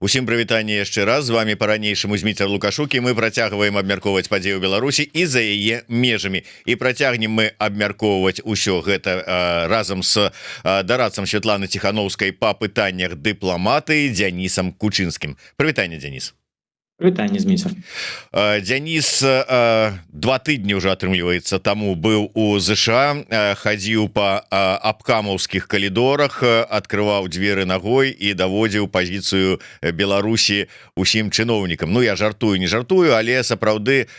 Усім прывітанне яшчэ раз, з вами по-ранейшаму Зміцер Лукашук, і мы працягваем абмяркоўваць падзеі ў Беларусі і за яе межамі. І працягнем мы абмяркоўваць усё гэта разам з дарадцам Святланы Ціхановскай па пытаннях дыпламатыі Дзянісам Кучынскім. Прывітанне, Дзяніс. Прывітанне, Зміцер. Дзяніс 2 тыдні уже атрымліваецца таму быў у ЗША, хадзіў па абкамаўскіх калідорах, адкрываў дзверы ногой і даводзіў пазіцыю Беларусі усім чыноўнікам. Ну я жартую, не жартую, але сапраўды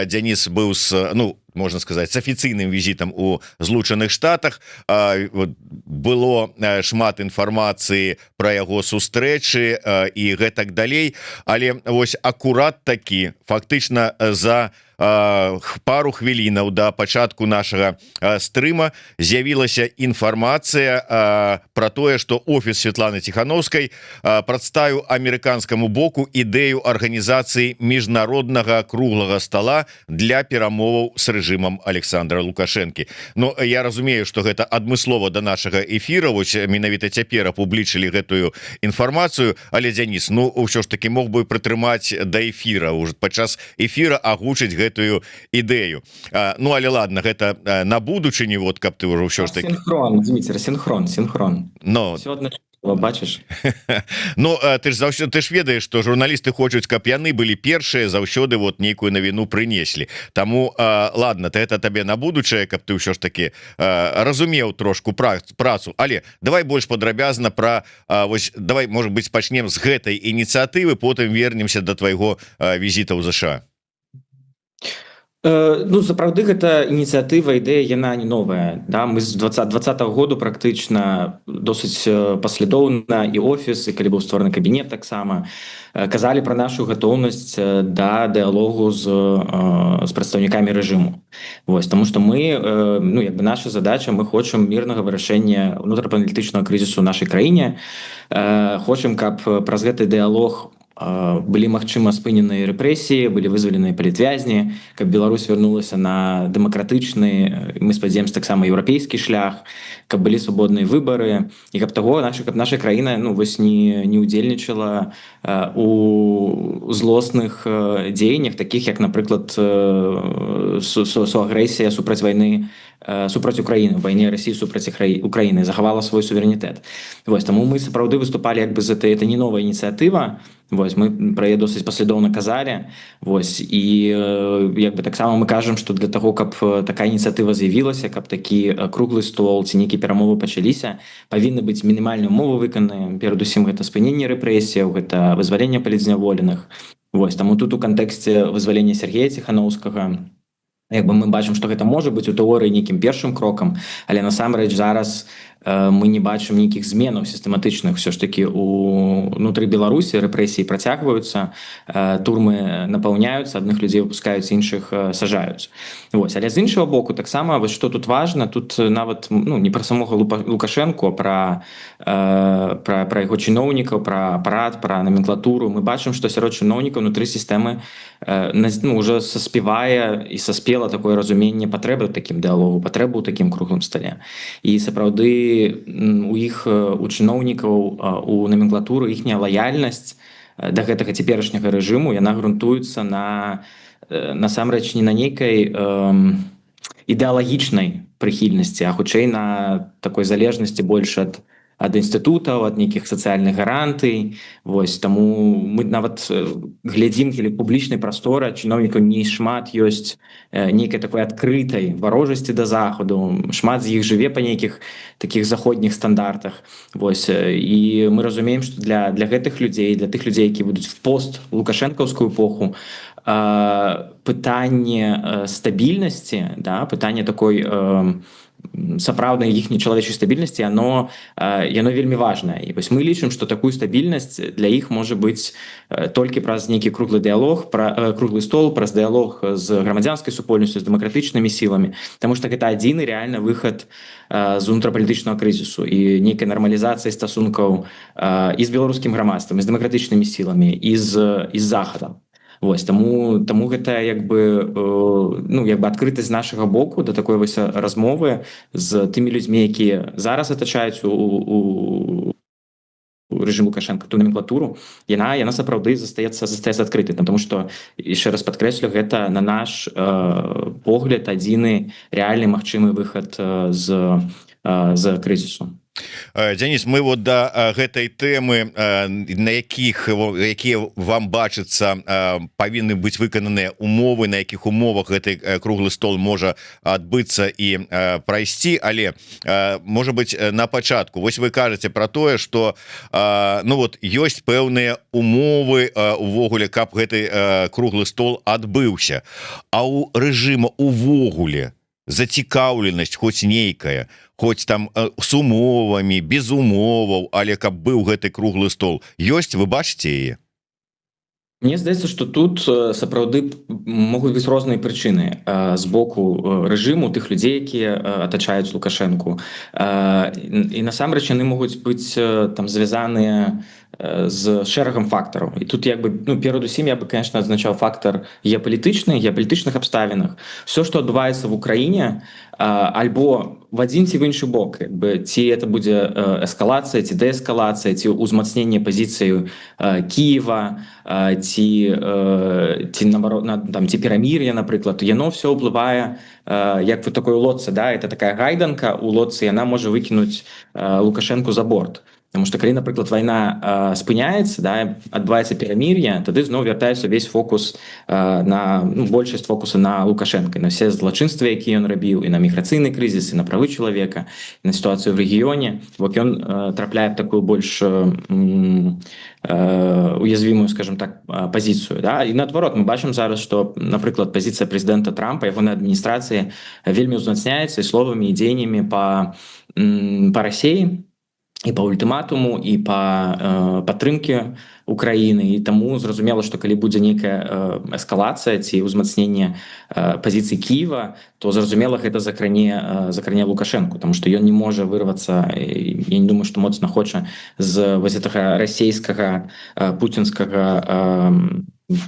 Дзяніс быў з, можна сказаць, з афіцыйным візітам у Злучаных Штатах. Было шмат інфармацыі пра яго сустрэчы і гэтак далей, але вось акурат такі фактычна за пару хвілінаў да пачатку нашага стрыма з'явілася інфармацыя пра тое, што офіс Святланы Ціхановскай прадставіў амерыканскаму боку ідэю арганізацыі міжнароднага круглага стола для перамоваў з рэжымам Александра Лукашэнкі. Ну, я разумею, што гэта адмыслова да нашага эфіра, вось менавіта цяпер апублічылі гэтую інфармацыю, але Дзяніс, ўсё ж таки мог бы прытрымаць да эфіра, уже падчас эфіра агучыць гэтую ідэю. Ну, але ладно, гэта на будучыні, вот, каб ты ўжо ўсё ж таки... Синхрон, Дмитрий, синхрон. Но... Все одно бачыш. Ну, ты ж ведаеш, што журналісты хочуць, каб яны былі першыя заўсёды вот нейкую навіну прынеслі. Таму, ладно, гэта табе на будучае, каб ты ўсё ж таки разумеў трошку працу. Але давай больш падрабязна пра... Давай, можа быць, пачнем з гэтай ініцыятывы, потым вернемся да твайго візіта ў ЗША. Сапраўды гэта ініцыятыва, ідэя, яна не новая. Да? Мы з 2020 году практычна досыць паслядоўна і офіс, і калі быў створаны кабінет таксама, казалі пра нашу гатоўнасць да дыалогу з прадстаўнікамі рэжыму. Вось, таму што мы, наша задача, мы хочам мірнага вырашэння унутрапалітычнага крызісу ў нашай краіне, хочам, каб праз гэты дыалог былі, магчыма, спыненыя рэпрэсіі, былі вызваленыя палітвязні, каб Беларусь вярнулася на дэмакратычны, мы спадзяемся, таксама еўрапейскі шлях, каб былі свабодныя выбары, і каб наша краіна не ўдзельнічала у злосных дзеяннях, такіх як, напрыклад, суагрэсія супраць вайны, супраць Украіны, вайне Расіі супраць Украіны, захавала свой суверэнітэт. Вось, таму мы сапраўды выступалі як бы за это не новая ініцыятыва. Вось, мы пра яе досыць паслядоўна казалі. Вось, і як бы таксама мы кажам, што для таго, каб такая ініцыятыва з'явілася, каб такі круглы стол ці нейкія перамовы пачаліся, павінны быць мінімальныя умовы выкананыя. Перадусім гэта спыненне рэпрэсіяў, гэта вызваленне палітзняволеных. Вось, таму тут у кантэксце вызвалення Сергея Ціхановскага як бы мы бачым, што гэта можа быць у тэорыі нейкім першым крокам, але насамрэч зараз мы не бачым нейкіх зменаў сістэматычных. Все ж таки унутры Беларусі рэпрэсіі працягваюцца, турмы напаўняюцца, адных людзей выпускаюць, іншых сажаюць. Вось, але з іншага боку таксама, вось што тут важна, тут нават не пра самога Лукашэнку, а пра яго чыноўнікаў, пра апарат, пра номенклатуру. Мы бачым, што сярод чыноўнікаў унутры сістэмы уже саспевае і саспела такое разуменне патрэбы ў такім дыалогу, патрэбы ў такім круглым стале. І сапраўды у іх, у чыноўнікаў, у номенклатуры іхняя лаяльнасць да гэтага цяперашняга рэжыму, яна грунтуецца насамрэч не на нейкай ідэалагічнай прыхільнасці, а хутчэй на такой залежнасці больш ад інстытутаў, ад нейкіх сацыяльных гарантый. Вось, таму мы нават глядзім, калі публічнай прасторы чыноўнікаў не шмат ёсць нейкай такой адкрытай варожасці да захаду. Шмат з іх жыве па нейкіх такіх заходніх стандартах. Вось, і мы разумеем, што для гэтых людзей, для тых людзей, які будуць в пост-лукашэнкаўскую эпоху, пытанне стабільнасці, да, пытанне такой сапраўднай іхняй чалавечай стабільнасці, яно вельмі важнае. І вось мы лічым, што такую стабільнасць для іх можа быць толькі праз нейкі круглы дыалог, круглы стол, праз дыалог з грамадзянскай супольнасцю, з дэмакратычнымі сіламі, таму што гэта адзіны рэальны выхад з унутрапалітычнага крызісу і нейкай нармалізацыі стасункаў і з беларускім грамадствам, і з дэмакратычнымі сіламі, і з захадам. Вось, таму гэта як бы адкрытасць з нашага боку да такой вось размовы з тымі людзьмі, якія зараз атачаюць рэжым Лукашенко, ту номенклатуру, яна сапраўды застаецца адкрытай, тому што, яшчэ раз падкрэслю, гэта на наш погляд адзіны рэальны магчымы выхад з крызісу. Денис, мы вот до гэтай тэмы, на якія вам бачыцца павінны быць выкананыя умовы, на якіх умовах гэты круглы стол можа адбыцца і прайсці, але можа быть на пачатку вось вы кажаце про тое, что ну вот ёсць пэўныя умовы увогуле, каб гэты круглы стол адбыўся, а у рэжыма увогуле зацікаўленасць хоць нейкая, хоць там с умовамі, без умоваў, але каб быў гэты круглы стол ёсць, вы бачыце яе? Мне здаецца, што тут сапраўды могуць быць розныя прычыны з боку рэжыму, тых людзей, якія атачаюць Лукашэнку, і насамрэч яны могуць быць там звязаныя з шэрагам фактараў. І тут як бы, ну, перадусім я бы, конечно, адзначаў фактар геапалітычных абставінах. Все, што адбываецца в Украіне, альбо в адзін ці в іншы бок, як бы, ці это будзе эскалацыя, ці дээскалацыя, ці ўзмацненне пазіцыю Кіева, ці наоборот, там, ці перамір'я, напрыклад, яно все ўплывае як вот такой лодцы, да, это такая гайданка у лодцы, яна можа выкінуць Лукашэнку за борт. Потому что калі, напрыклад, вайна спыняецца, да, адбываецца перамір'е, тады зноў вяртаецца увесь фокус большасць фокуса на Лукашенко, на все злачынствы, якія ён рабіў, і на міграцыйны крызіс, і на правы чалавека, і на сітуацыю в рэгіёне. Бок ён трапляе в такую больш уязвімую, скажем так, пазіцыю, да? І наадварот, мы бачым зараз, што, напрыклад, пазіцыя прэзідэнта Трампа, ягонай адміністрацыі вельмі ўзмацняецца і словамі, і дзеяннямі па Расіі, і па ультыматуму, і па падтрымке Украіны. І таму зразумела, што калі будзе нейкая эскалацыя ці ўзмацненне пазіцыі Кіева, то зразумела гэта закране Лукашэнку, тому што ён не можа вырвацца, я не думаю, што моцна хоча з вось гэтага расейскага пуцінскага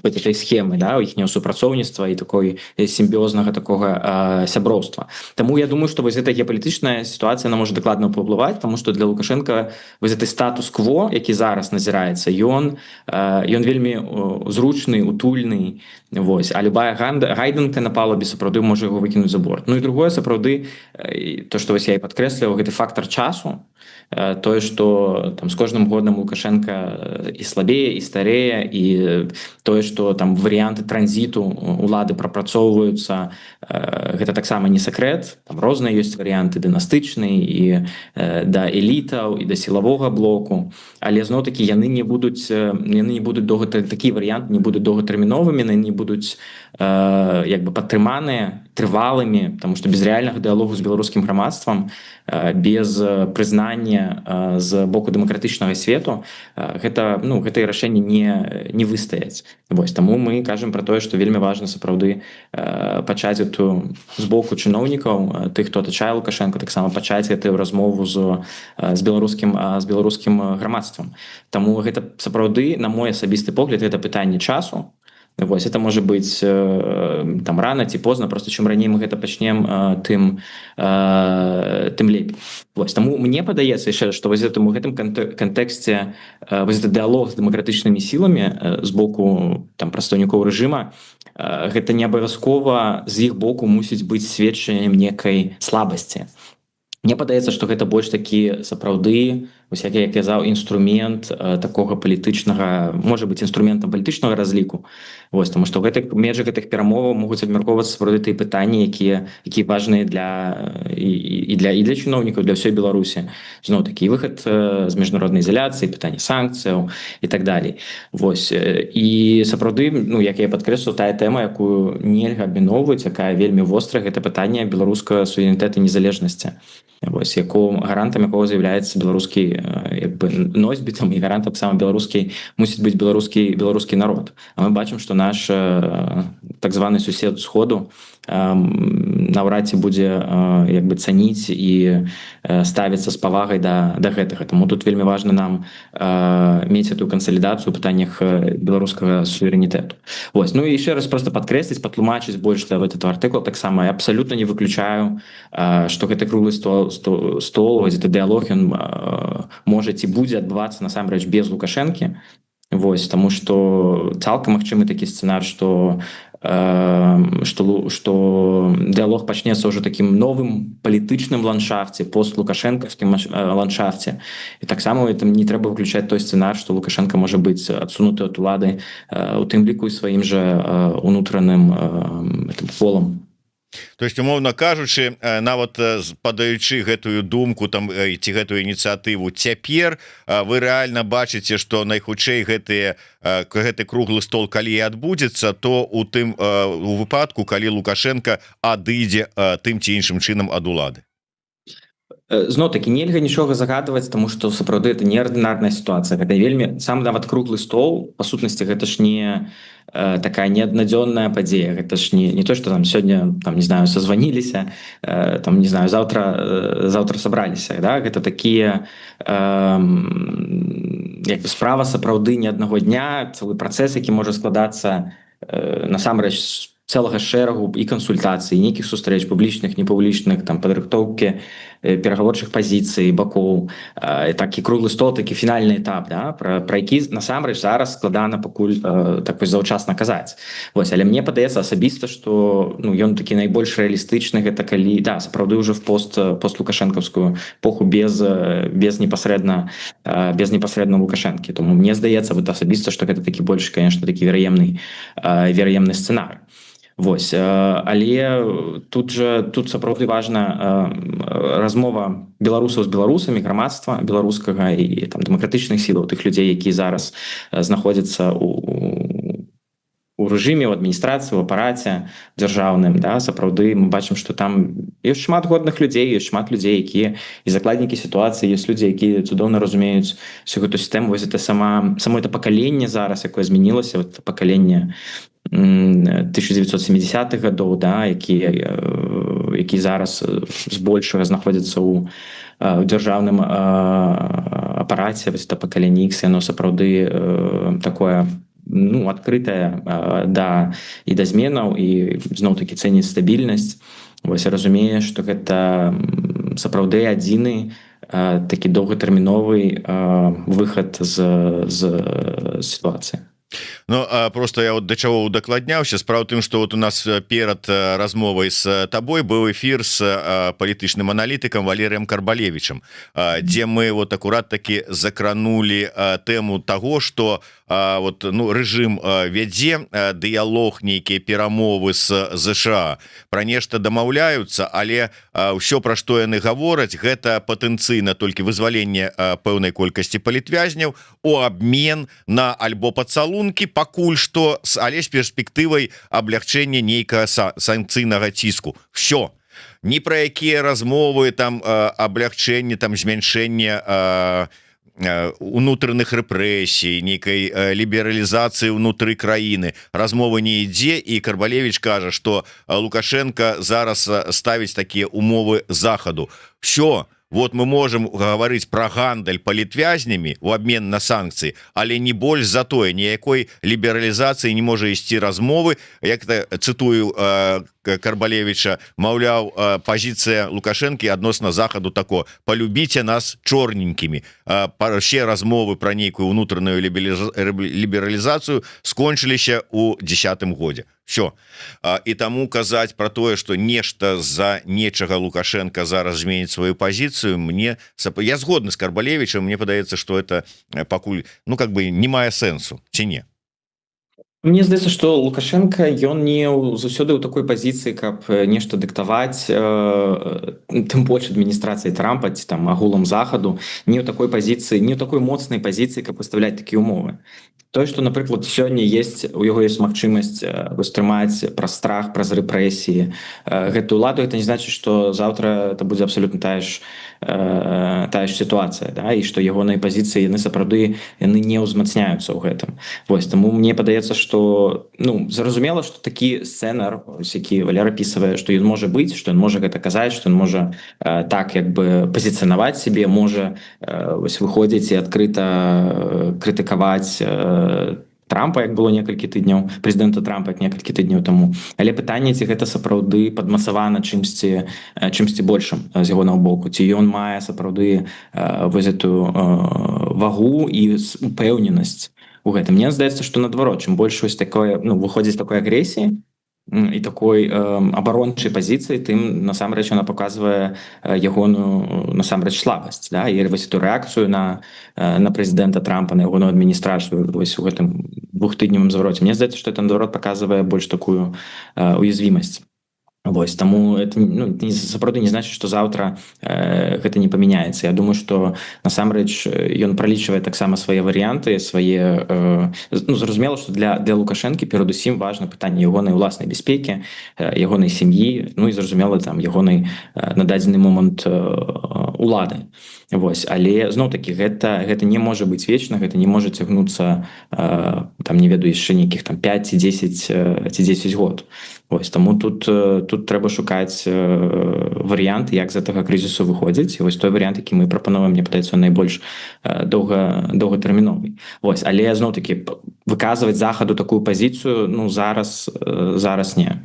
этой схемы, да, іхняго супрацоўніцтва і такой сімбіознага такога сяброўства. Таму я думаю, што вось гэта геапалітычная сітуацыя, она можа дакладна паўплываць, тому што для Лукашенка вось гэты статус-кво, які зараз назіраецца, ён вельмі зручны, утульны, вось, а любая гайданка на палубе сапраўды можа яго выкінуць за борт. Ну і другое, сапраўды, то, што вось я і падкрэсліваў, гэты фактар часу, тое, што там з кожным годам Лукашенка і слабее, і старее, і тое, што там варыянты транзіту улады прапрацоўваюцца, гэта таксама не сакрэт, там розныя ёсць варыянты дынастычныя і да элітаў, і да сілавога блоку, але зноў-такі яны не будуць такі варыянт не будуць доўгатэрміновымі, яны не будуць як бы падтрыманыя трывалымі, тому што без рэальнага дыалогу з беларускім грамадствам, без прызнання з боку дэмакратычнага свету гэтае рашэнне не выстаяць. Вось, таму мы кажам пра тое, што вельмі важна сапраўды пачаць эту з боку чыноўнікаў, тых, хто атачае Лукашенко, таксама пачаць гэтую размову з беларускім грамадствам. Таму гэта сапраўды, на мой асабісты погляд, гэта пытанне часу. Вось, это можа быць там рана ці позна, просто чым раней мы гэта пачнем, тым лепей. Вось, таму мне падаецца яшчэ, што вось у гэтым кантэксце вось гэты дыалог з дэмакратычнымі сіламі з боку там прадстаўнікоў рэжыма, гэта не абавязкова з іх боку мусіць быць сведчаннем некай слабасці. Мне падаецца, што гэта больш такі сапраўды, як я казаў, інструмент такога палітычнага, можа быць інструментам палітычнага разліку. Вось, тому што межы гэтых перамоваў могуць абмяркоўвацца сапраўды тыя пытанні, якія важныя для чыноўнікаў, для ўсёй Беларусі. Зноў-такі выхад з міжнароднай изоляцыі, пытанне санкцыяў і так далей. Вось, і сапраўды, як я падкрэсліў, тая тэма, якую нельга абміноўваць, якая вельмі вострая, гэта пытанне беларускага суверэнітэта і незалежнасці. Вось, гарантам якога з'яўляецца беларускі носьбітам, і гарантам таксама беларускі мусіць быць беларускі народ. А мы бачым, што наш так званы сусед сходу наўрад ці будзе як бы цаніць і ставіцца з павагай да гэтага. Таму тут вельмі важна нам мець эту кансалідацыю ў пытаннях беларускага суверэнітэту. Вось. Ну і яшчэ раз просто падкрэсліць, патлумачыць больш да этот артыкул таксама. Я абсалютна не выключаю, што гэты круглы стол, гэты дыялог, ён можа ці будзе адбывацца насамрэч без Лукашэнкі. Вось, таму што цалкам магчымы такі сцэнар, што дыялог пачнецца ўжо такім новым палітычным ландшафце, постлукашэнкаўскім ландшафце. І таксама там не трэба выключаць той сцэнар, што Лукашенко можа быць адсунуты ад улады, у тым ліку і сваім жа унутраным полам. То есть, умоўна кажучы, нават падаючы гэтую думку там ці гэтую ініцыятыву цяпер, вы рэальна бачыце, што найхутчэй гэты круглы стол калі адбудзецца, то у выпадку, калі Лукашенко адыдзе тым ці іншым чынам ад улады. Зноў-такі нельга нічога загадваць, таму што сапраўды это неардынарная сітуацыя. Гэта вельмі сам нават круглы стол, па сутнасці гэта ж не такая неаднадзённая падзея. Гэта ж не то, што там сёння там не знаю созваніліся, там не знаю заўтра сабраліся, да? Гэта такія як бы справа сапраўды не аднаго дня, цэлы працэс, які можа складацца насамрэч цэлага шэрагу і кансультацый, нейкіх сустрэч публічных, непублічных, там падрыхтоўкі перагаворчых пазіцый бакоў, такі круглы стол, такі фінальны этап, да, пра які насамрэч зараз складана пакуль так вось заўчасна казаць. Вось, але мне падаецца асабіста, што ён такі найбольш рэалістычны, гэта калі сапраўды ўжо в постлукашэнкаўскую эпоху без непасрэдна Лукашэнкі. Тому мне здаецца вот асабіста, што гэта такі больш, конечно, такі вераемны сцэнар. Вось, але тут сапраўды важна размова беларусаў з беларусамі, грамадства беларускага і там дэмакратычных сілаў, тых людзей, якія зараз знаходзяцца у рэжыме, у адміністрацыі, у апараце дзяржаўным, да, сапраўды мы бачым, што там ёсць шмат годных людзей, ёсць шмат людзей, якія і закладнікі сітуацыі, ёсць людзі, якія цудоўна разумеюць всю гэту сістэму. Вось это само это пакаленне зараз, якое змянілася, вот пакаленне 1970-х гадоў, да, які зараз збольшага знаходзяцца ў дзяржаўным апараце. Вось это пакаленне X, яно сапраўды такое адкрытае да зменаў і зноў-такі цэніць стабільнасць. Вось разумее, што гэта сапраўды адзіны такі доўгатэрміновы выхад з сітуацыі. Ну, просто я вот до чего удакладняўся. Справа тым, что вот у нас перад размовай с табой быў эфир с палітычным аналітыкам Валерием Карбалевичем, дзе мы вот акурат таки закранули тему того, что рэжым вядзе дыялог, нейкія перамовы з ЗША, пра нешта дамаўляюцца, але ўсё, пра што яны гавораць, гэта патэнцыйна толькі вызваленне пэўнай колькасці палітвязняў у абмен на альбо пацалункі пакуль што, але з перспектывай аблягчэння нейкага санкцыйнага ціску. Всё. Ні пра якія размовы, там аблягчэнне, там змяншэнне унутраных рэпрэсій, нейкай лібералізацыі ўнутры краіны размовы не ідзе, і Карбалевич кажа, што Лукашенко зараз ставіць такія умовы захаду. Всё. Вот мы можем говорить про гандаль палітвязнямі в обмен на санкцыі, але не больш за тое, ніякой лібералізацыі не можа ісці размовы. Як-то цытую Карбалевича, маўляў, пазіцыя Лукашэнкі адносна захаду тако: полюбіце нас чорненькімі. Ще размовы про нейкую унутраную лібералізацыю скончыліся ў 10-м годзе. Все. І таму казаць про тое, што нешта з-за нечага Лукашенко зараз зменіць сваю пазіцыю, я згодны з Карбалевичем, мне падаецца, што это пакуль не мае сэнсу, ці не? Мне здаецца, што Лукашенко ён не заўсёды ў такой пазіцыі, каб нешта дыктаваць, тым больш адміністрацыі Трампа ці там агулам захаду, не ў такой пазіцыі, не ў такой моцнай пазіцыі, каб выставляць такія умовы. Тое, што, напрыклад, сёння у яго ёсць магчымасць вытрымаць праз страх, праз рэпрэсіі гэтую ўладу, гэта не значыць, што заўтра это будзе абсалютна тая ж сітуацыя, да? І што ягоныя пазіцыі яны сапраўды не ўзмацняюцца ў гэтым. Вось, таму мне падаецца, што что ну зразумела что такі сцэнар які Валера опісвае што ён можа быць што ён можа гэта казаць што ён можа так як бы пазіцыянаваць себе можа вось выходзіць і адкрыта крытыкаваць Трампа як было некалькі тыдняў прэзідэнта Трампа некалькі тыдняў таму але пытанне ці гэта сапраўды падмацавана чымсьці большым з ягонага боку ці ён мае сапраўды вось эту вагу і упэўненасць у гэтым мне здаецца што наадварот чым больш вось такое ну выходзіць такой агрэсіі і такой абарончай пазіцыі тым насамрэч она показвае ягоную насамрэч слабасць да? І вось эту рэакцыю на прэзідэнта Трампа на ягоную адміністрацыю вось у гэтым двухтыдневым звароце мне здаецца што это наадварот показвае больш такую уязвімасць Вось таму это ну, сапраўды не значыць што заўтра гэта не памяняецца Я думаю што насамрэч ён пралічвае таксама свае варыянты свае ну, зразумела што для Лукашэнкі перадусім важна пытанне ягонай уласнай бяспекі ягонай сям'і ну і зразумела там ягонай на дадзены момант улады Вось але зноў-такі гэта не можа быць вечна гэта не можа цягнуцца там не ведаю яшчэ нейкіх там 5 ці 10 год Вось таму тут трэба шукаць варыянты як з гэтага крызісу выходзіць і вось той варыянт які мы прапановваем мне падаецца найбольш доўгатэрміновы Вось але зноў-такі выказваць захаду такую пазіцыю ну зараз не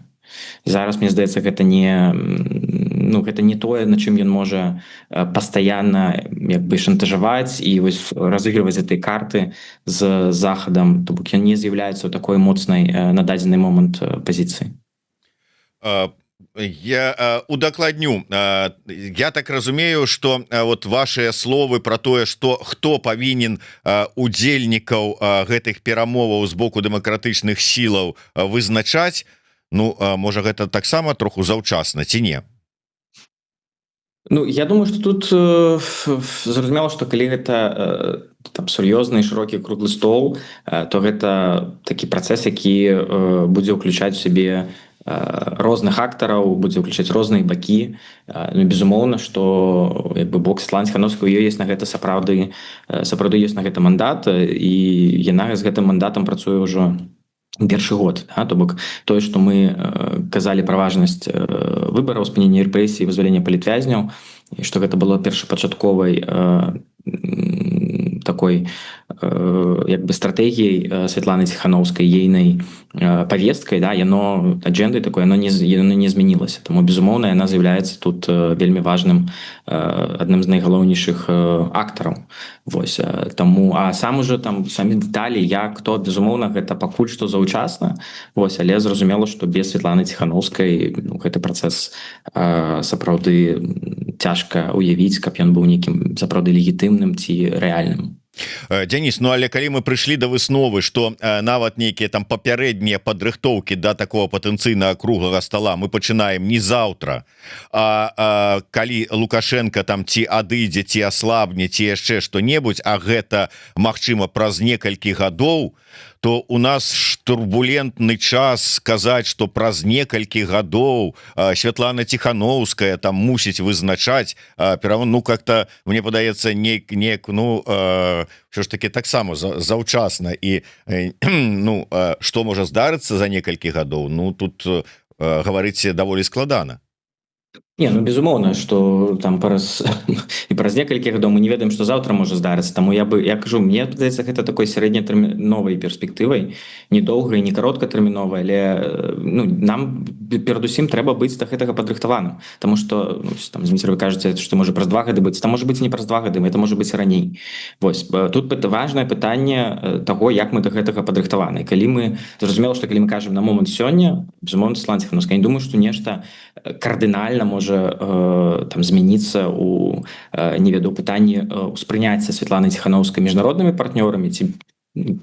зараз мне здаецца гэта не тое на чым ён можа пастаянна як бы шантажаваць і вось разыгрываць гэтай карты з захадам то бок ён не з'яўляецца такой моцнай на дадзены момант пазіцыі Я удакладню я так разумею что вот ваши словы про тое что хто павінен удзельнікаў гэтых перамоваў з боку дэмакратычных сілаў вызначаць ну можа гэта таксама троху заўчасна ці не Ну я думаю что тут зразумела что калі гэта там сур'ёзны шырокі круглы стол то гэта такі працэс які будзе ўключаць у сябе розных актараў будзе ўключаць розныя бакі ну, безумоўна што як бы бок Светланы Ціханаўскай ёсць на гэта сапраўды ёсць на гэта мандат і яна з гэтым мандатам працуе ўжо першы год да? То бок тое што мы казалі пра важнасць выбараў спынення рэпрэсій вызвалення палітвязняў і што гэта было першапачатковай такой як бы стратэгіяй Светланы Ціханаўскай ейнай повесткай да яно аджэндай такой яно не змянілася тому безумоўна яна з'яўляецца тут вельмі важным адным з найгалоўнейшых актараў Вось таму а сам уже там самі дэталі як хто безумоўна гэта пакуль што заўчасна Вось але зразумела што без Светланы Ціханаўскай ну, гэты працэс сапраўды цяжка уявіць каб ён быў нейкім сапраўды легітымным ці рэальным Денис Ну але калі мы прыйшлі да высновы что нават нейкія там папярэднія падрыхтоўкі да такого патэнцыйнага круглага стола мы пачынаем не заўтра калі Лукашенко там ці адыдзе ці аслабне ці яшчэ што-небудзь а гэта магчыма праз некалькі гадоў то у нас турбулентны час сказаць что праз некалькі гадоў Светлана Ціханаўская там мусіць вызначаць ну как-то мне падаецца ну що ж таки таксама заўчасна і ну что можа здарыцца за некалькі гадоў ну тут гаварыць даволі складана Не, ну безумоўна что там праз некалькі гадоў мы не ведаем что заўтра можа здарыцца таму я кажу мне падаецца гэта такой сярэднятэрміновай перспектывай не доўгай не кароткатэрміновай але ну нам перадусім трэба быць да гэтага падрыхтаваным тому что ну, там Зміцер вы кажаце што можа праз 2 гады быць там можа быць не праз 2 гады это можа быць раней Вось тут важнае пытанне того як мы да гэтага падрыхтаваны калі мы зразумела што калі мы кажам на момант сёння безумоўна Светлана Ціханаўская не думаю што нешта кардынальна можа там змяніцца у не веду пытанні успрыняцця Светланы Ціханаўскай міжнароднымі партнёрамі ці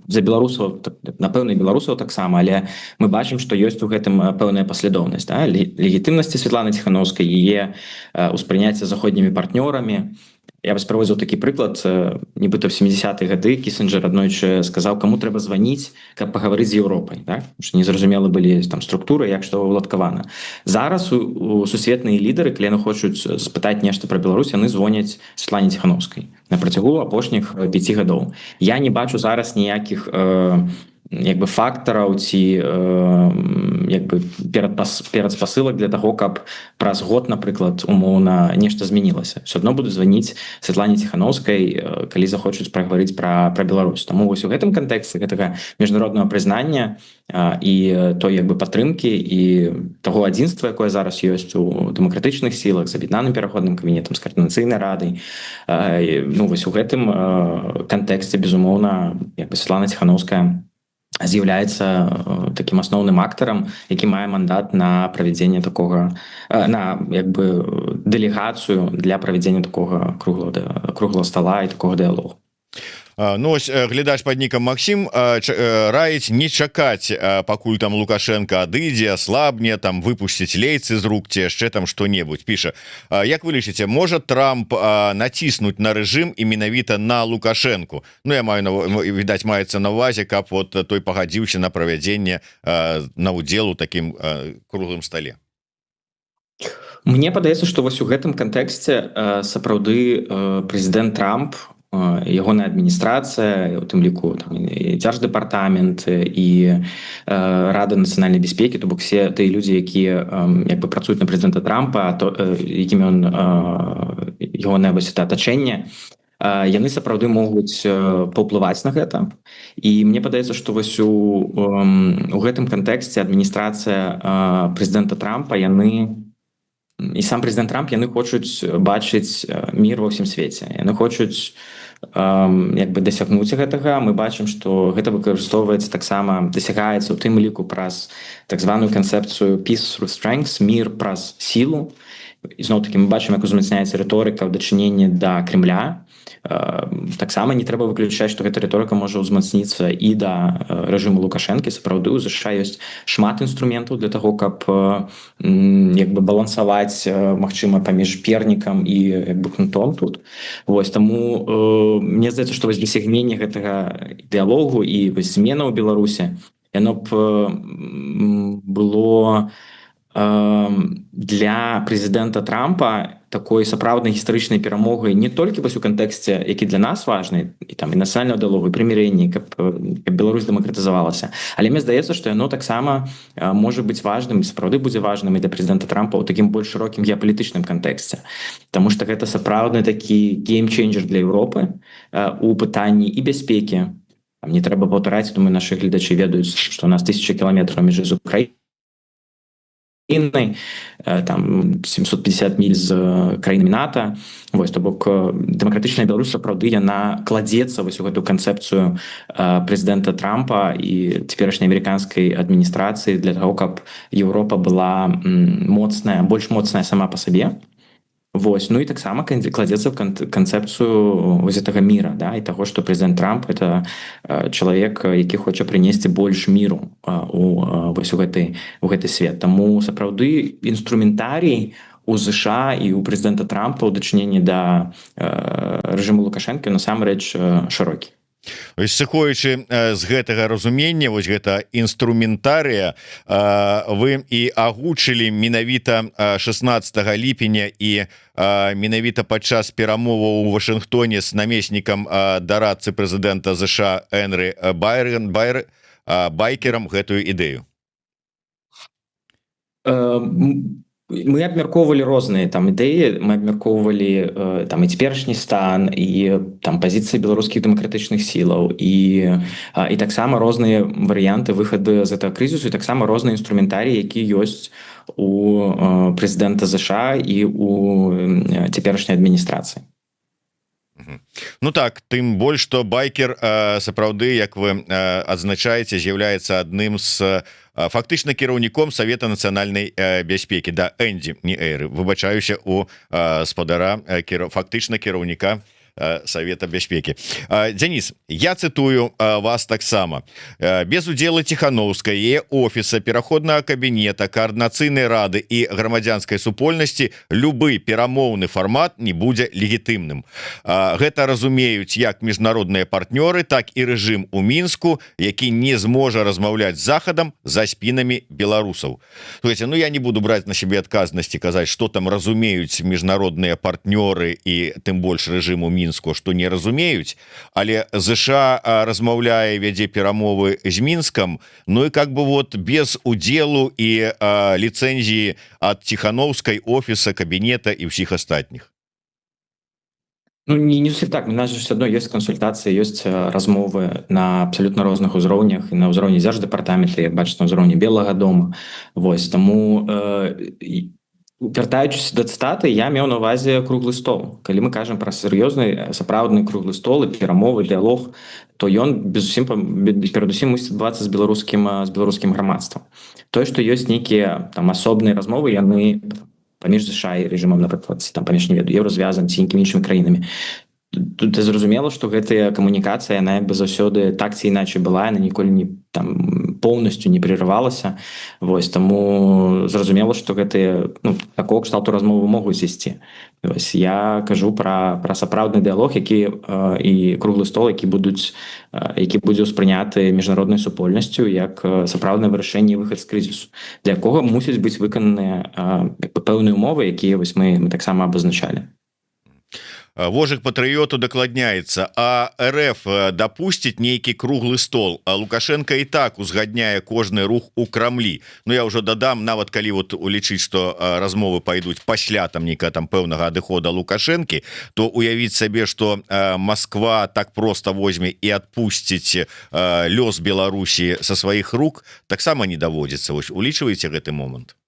за беларусаў напэўна беларусаў таксама але мы бачым што ёсць у гэтым пэўная паслядоўнасць да? Легітымнасці Светланы Ціханаўскай яе успрыняцця заходнімі партнёрамі Я вось праводзіў такі прыклад нібыта в 70-е гады Кісінджер аднойчы сказаў каму трэба званіць каб пагаварыць з Еўропай так? Незразумела былі там структуры як што ўладкавана зараз у сусветныя лідары калі яны хочуць спытаць нешта пра Беларусь яны звоняць Светлане Ціханаўскай на працягу апошніх 5 гадоў я не бачу зараз ніякіх як бы фактараў ці як бы перадспасылак для таго, каб праз год, напрыклад, умоўна нешта змянілася. Все адно буду званіць Святлане Ціханаўскай, калі захочуць прагаварыць пра Беларусь. Таму вось у гэтым кантэксце гэтага міжнароднага прызнання і той як бы падтрымкі і таго адзінства, якое зараз ёсць у дэмакратычных сілах з аб'яднаным пераходным кабінетам, з каардынацыйнай радай. Ну вось у гэтым кантэксце, безумоўна, як бы Святлана Ціханаўская з'яўляецца таким асноўным актарам, які мае мандат на правядзенне такога, на як бы дэлегацыю для правядзення такога круглого стола і такога дыялогу. Ну ось глядач под нікам Максим раіць не чакаць, пакуль там Лукашенко адыдзе, аслабне, там выпусціць лейцы з рук ці яшчэ там што-небудзь. Піша: як вы лічыце, можа Трамп націснуць на рэжым і менавіта на Лукашенку? Ну я маю, відаць, маецца на ўвазе, каб вот той пагадзіўся на правядзенне на удзел у такім круглым стале. Мне падаецца, што вось у гэтым кантэксце сапраўды прэзідэнт Трамп, ягоная адміністрацыя, у тым ліку і дзярждэпартамент і Рада нацыянальнай бяспекі, то бок все тыя людзі, якія як бы працуюць на прэзідэнта Трампа, якімі ён ягонае вось это атачэнне, яны сапраўды могуць паўплываць на гэта. І мне падаецца, што вось у гэтым кантэксце адміністрацыя прэзідэнта Трампа, яны і сам прэзідэнт Трамп, яны хочуць бачыць мір ва ўсім свеце. Яны хочуць як бы дасягнуць гэтага. Мы бачым, што гэта выкарыстоўваецца таксама, дасягаецца ў тым ліку праз так званую канцэпцыю peace through strength, мір праз сілу. І зноў-такі мы бачым, як узмацняецца рыторыка ў дачыненні да Кремля. Таксама не трэба выключаць, што гэта рыторыка можа ўзмацніцца і да рэжыму Лукашэнкі. Сапраўды у ЗША ёсць шмат інструментаў для таго, каб як бы балансаваць, магчыма, паміж пернікам і як бы кнутом тут. Вось таму мне здаецца, што вось дасягненне гэтага дыялогу і вось змена ў Беларусі, яно б было для прэзідэнта Трампа такой сапраўднай гістарычнай перамогай не толькі вось у кантэксце, які для нас важны, і там і нацыянальнага дыялогу, і прымірэння, каб Беларусь дэмакратызавалася. Але мне здаецца, што яно таксама можа быць важным, сапраўды будзе важным і для прэзідэнта Трампа ў такім больш шырокім геапалітычным кантэксце. Таму што гэта сапраўдны такі геймчейнджер для Еўропы у пытанні і бяспекі. Не трэба паўтараць, думаю, нашы гледачы ведаюць, што у нас 1000 кіламетраў мяжы з Украінай, там 750 міль з краінамі НАТО. Вось, то бок дэмакратычная Беларусь сапраўды яна кладзецца вось у гэтую канцэпцыю прэзідэнта Трампа і цяперашняй амерыканскай адміністрацыі для таго, каб Еўропа была моцная, больш моцная сама па сабе. Вось, ну і таксама кладзецца ў канцэпцыю вось гэтага міра, да, і таго, што прэзідэнт Трамп это чалавек, які хоча прынесці больш міру вось у гэты свет. Таму сапраўды інструментарій у ЗША і у прэзідэнта Трампа ў дачыненні да рэжыму Лукашэнкі насамрэч шырокі. Сыходзячы з гэтага разумення, вось гэта інструментарыя, вы і агучылі менавіта 16 ліпеня і менавіта падчас перамоваў у Вашынгтоне з намеснікам дарадцы прэзідэнта ЗША Эндрю Байкерам гэтую ідэю. Мы абмяркоўвалі розныя там ідэі, мы абмяркоўвалі там і цяперашні стан, і там пазіцыі беларускіх дэмакратычных сілаў, і таксама розныя варыянты выхаду з гэтага крызісу, і таксама розныя інструментарыі, які ёсць у прэзідэнта ЗША і у цяперашняй адміністрацыі. Ну так, тым больш, што Байкер сапраўды, як вы адзначаеце, з'яўляецца адным з фактычна кіраўніком Савета нацыянальнай бяспекі, да, Энді, не Эйры, выбачаюся, у спадара фактычна кіраўніка Савета бяспекі. Дзяніс, я цытую вас таксама. Без удзелу Ціханаўскай, яе офіса, пераходнага кабінета, каардынацыйнай рады і грамадзянскай супольнасці любы перамоўны фармат не будзе легітымным. Гэта разумеюць як міжнародныя партнёры, так і рэжым у Мінску, які не зможа размаўляць з Захадам за спінамі беларусаў. Ну я не буду браць на сябе адказнасці, казаць, што там разумеюць міжнародныя партнёры і тым больш рэжым у Мінску мінску, што не разумеюць, але ЗША размаўляе, вядзе перамовы з Мінскам, ну і как бы вот без удзелу і ліцэнзіі ад Ціхановскай, офіса, кабінета і ўсіх астатніх. Ну, не зусім так. У нас же все одно есть консультации, есть размовы на абсолютно розных узроўнях, і на ўзроўні дзярждэпартамента, як бачыць, на ўзроўні Белага дома. Вось, таму вяртаючыся да цытаты, я меў на ўвазе круглы стол. Калі мы кажам пра сур'ёзны, сапраўдны круглы стол і перамовы, дыялог, то ён перадусім мусіць адбывацца з беларускім грамадствам. Тое, што ёсць нейкія там асобныя размовы, яны паміж ЗША і рэжымам, напрыклад, там паміж, не ведаю, еўразвязам ці якімі іншымі краінамі. Тут зразумела, што гэтая камунікацыя, яна як бы заўсёды так ці іначай была, яна ніколі не там поўнасцю не прерывалася. Вось, таму зразумела, што гэтыя, ну, такого кшталту размовы могуць ісці. Вось, я кажу пра сапраўдны дыялог, які і круглы стол, які будзе ўспрыняты міжнароднай супольнасцю як сапраўднае вырашэнне і выхад з крызісу, для якога мусяць быць выкананыя пэўныя умовы, якія вось мы таксама абазначалі. Вожык патрыёту дакладняецца, а РФ дапусціць нейкі круглы стол, а Лукашенко і так узгадняе кожны рух у Крамлі. Ну я ўжо дадам, нават калі вот улічыць, што размовы пайдуць пасля там нейкага там пэўнага адыхода Лукашэнкі, то уявіць сабе, што Москва так проста возьме і адпусціць лёс Беларусі са сваіх рук, таксама не даводзіцца. Вось улічваеце гэты момант?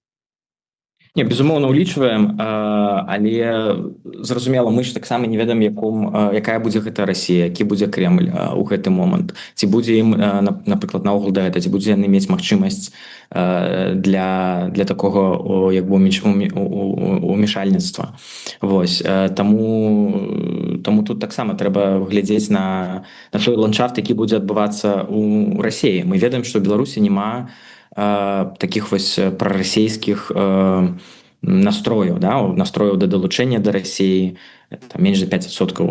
Не, безумоўна, улічваем, але зразумела, мы ж таксама не ведаем, якая будзе гэта Расія, які будзе Кремль у гэты момант. Ці будзе ім, напрыклад, наогул да гэта, ці будзе яны мець магчымасць для такога як бы умешальніцтва. Вось, таму тут таксама трэба глядзець на той ландшафт, які будзе адбывацца у Расіі. Мы ведаем, што ў Беларусі няма таких вось прарасійскіх настрояў, да, настрояў да далучэння да Расіі, там менш за 5%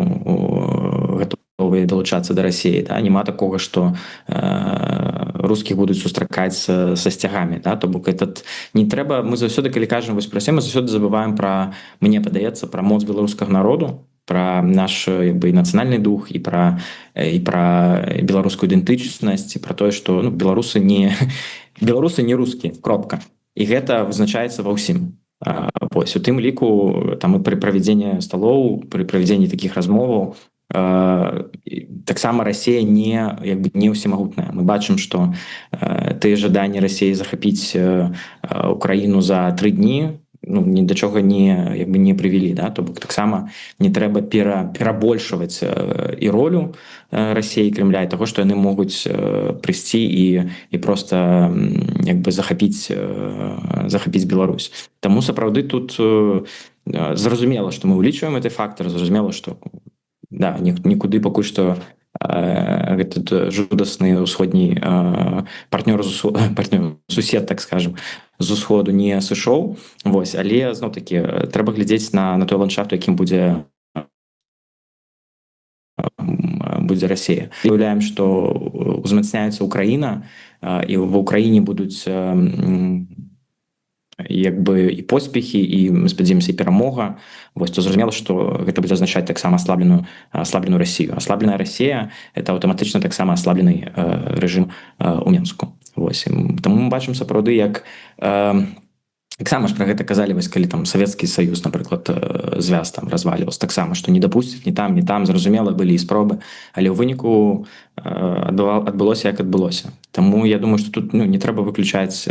гатовыя далучацца да Расіі, да, няма такога, што рускіх будуць сустракаць са сцягамі, да, то бок этот не трэба, мы заўсёды, калі кажам вось пра Расію, мы заўсёды забываем пра, мне падаецца, пра моц беларускага народу, пра наш як бы нацыянальны дух і пра беларускую ідэнтычнасць, і пра тое, што ну, беларусы не рускія, кропка. І гэта вызначаецца ва ўсім. Вось, у тым ліку там і пры правядзенні сталоў, пры правядзенні такіх размоваў таксама Расія не ўсемагутная. Мы бачым, што тыя жаданні Расіі захапіць Украіну за 3 дні ні да чого не прывялі, да? То бок таксама не трэба перабольшваць і ролю Расіі і Кремля, і таго, што яны могуць прыйсці і проста як бы захапіць Беларусь. Таму сапраўды тут зразумела, што мы ўлічваем гэты фактор, зразумела, што да, нікуды пакуль што этот жудасны ўсходні партнёр, сусед, так скажем, з усходу не сышоў. Вось, але зноў-такі трэба глядзець на той ландшафт, якім будзе Расія. Уяўляем, што узмацняецца Украіна, і ва Ўкраіне будуць як бы і поспехі, і мы спадзяёмся, і перамога. Вось, то зразумела, што гэта будзе азначаць таксама аслабленую Расію. Аслабленая Расія – это аўтаматычна таксама аслаблены рэжым у Менску. Вось, таму мы бачым сапраўды, як таксама ж пра гэта казалі, вось, калі там Савецкі Саюз, напрыклад, звяз там разваліваўся, таксама, што не дапусцяць ні там, зразумела, былі і спробы, але ў выніку адбылося, як адбылося. Таму я думаю, што тут не трэба выключаць,